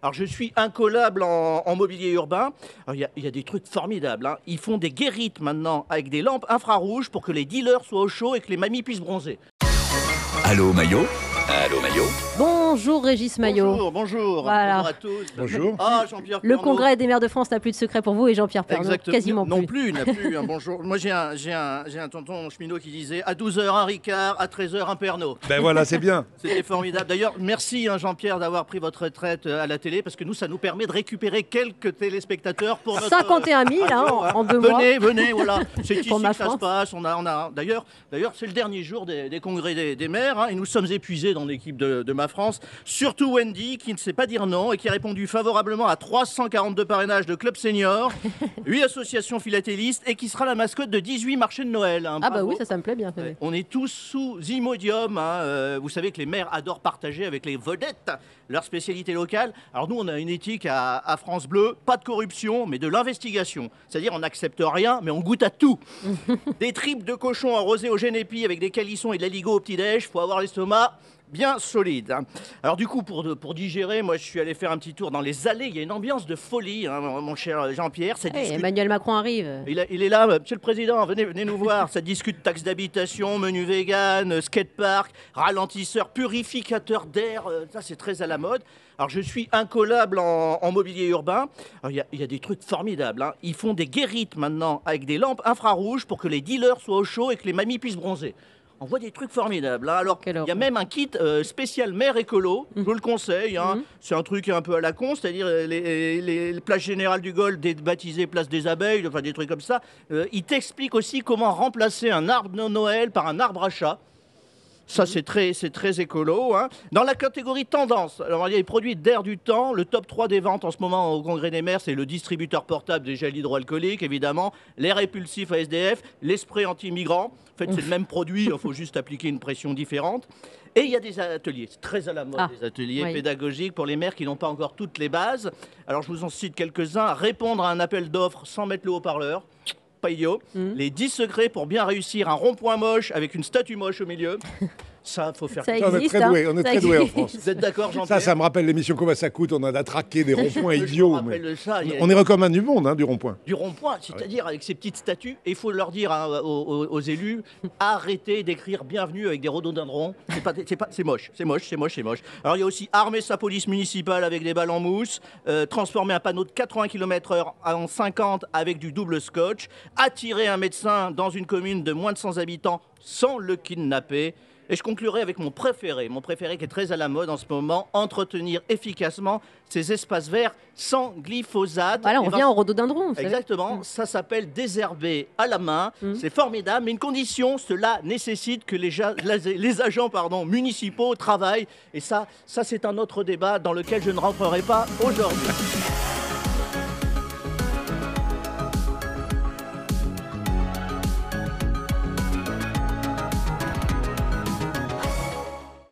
Alors je suis incollable en mobilier urbain. Il y a des trucs formidables, hein. Ils font des guérites maintenant avec des lampes infrarouges pour que les dealers soient au chaud et que les mamies puissent bronzer. Allô Maillot. Allô Maillot. Bonjour Régis Maillot. Bonjour, bonjour. Voilà. Bonjour à tous. Bonjour. Ah, Jean-Pierre Le Pernaut. congrès des maires de France n'a plus de secret pour vous et Jean-Pierre Pernaut, Exactement. quasiment Non plus. plus, il n'a plus. Hein, bonjour. Moi j'ai un tonton cheminot qui disait à 12h un Ricard, à 13h un Pernod. Ben voilà, c'est bien. C'était formidable. D'ailleurs, merci hein, Jean-Pierre d'avoir pris votre retraite à la télé parce que nous, ça nous permet de récupérer quelques téléspectateurs pour notre 51 000 hein, en 2 mois. Venez, voilà. C'est ici Pour ma que ça se France. passe. D'ailleurs, c'est le dernier jour des congrès des maires hein, et nous sommes épuisés dans l'équipe de ma France. Surtout Wendy qui ne sait pas dire non et qui a répondu favorablement à 342 parrainages de club senior, 8 associations philatélistes et qui sera la mascotte de 18 marchés de Noël. Hein. Ah bah Bravo. oui, ça me plaît bien. Ouais. On est tous sous Imodium. Hein. Vous savez que les maires adorent partager avec les vedettes leur spécialité locale. Alors nous, on a une éthique à France Bleu, pas de corruption, mais de l'investigation. C'est-à-dire, on n'accepte rien, mais on goûte à tout. Des tripes de cochon arrosées au génépi avec des calissons et de l'aligot au petit-déj, faut avoir l'estomac bien solide. Hein. Alors du coup, pour digérer, moi je suis allé faire un petit tour dans les allées. Il y a une ambiance de folie, hein, mon cher Jean-Pierre. Ça Hey, discute- Emmanuel Macron arrive. il est là, Monsieur le Président, venez nous voir. Ça discute taxes d'habitation, menu vegan, skatepark, ralentisseur, purificateur d'air. Ça, c'est très à la mode. Alors, je suis incollable en mobilier urbain. Il y a des trucs formidables, hein. Ils font des guérites maintenant avec des lampes infrarouges pour que les dealers soient au chaud et que les mamies puissent bronzer. On voit des trucs formidables. Hein. Alors, Quelle il y a horreur. même un kit spécial maire écolo. Je vous le conseille. Hein. C'est un truc un peu à la con, c'est-à-dire les places générales du Golfe baptisées place des abeilles, enfin des trucs comme ça. Il t'explique aussi comment remplacer un arbre de Noël par un arbre à chat. Ça, c'est très écolo. Hein. Dans la catégorie tendance, alors il y a les produits d'air du temps. Le top 3 des ventes en ce moment au Congrès des maires, c'est le distributeur portable des gels hydroalcooliques, évidemment, l'air répulsif à SDF, les sprays anti-migrants. En fait, c'est le même produit, il faut juste appliquer une pression différente. Et il y a des ateliers, c'est très à la mode, des ateliers oui. pédagogiques pour les maires qui n'ont pas encore toutes les bases. Alors, je vous en cite quelques-uns. Répondre à un appel d'offres sans mettre le haut-parleur. Pas idiot. Les 10 secrets pour bien réussir un rond-point moche avec une statue moche au milieu. Ça, faut faire. Ça On est existe. très doués, hein. on est Ça très doués en existe. France. Vous êtes d'accord, Jean-Pierre? Ça me rappelle l'émission Comment ça coûte. On a traqué des ronds-points Je me idiots. rappelle mais de ça, il y a- On est recommande du monde, hein, du rond-point. Du rond-point, c'est-à-dire avec ces petites statues. Et il faut leur dire hein, aux élus, arrêtez d'écrire bienvenue avec des rhododendrons. C'est moche, c'est moche, c'est moche, c'est moche. Alors il y a aussi armer sa police municipale avec des balles en mousse, transformer un panneau de 80 km/h en 50 avec du double scotch, attirer un médecin dans une commune de moins de 100 habitants sans le kidnapper. Et je conclurai avec mon préféré qui est très à la mode en ce moment, entretenir efficacement ces espaces verts sans glyphosate. Voilà, Et on vient au rhododendron. vous savez. Exactement, ça s'appelle désherber à la main, c'est formidable, mais une condition, cela nécessite que les agents municipaux travaillent, et ça c'est un autre débat dans lequel je ne rentrerai pas aujourd'hui.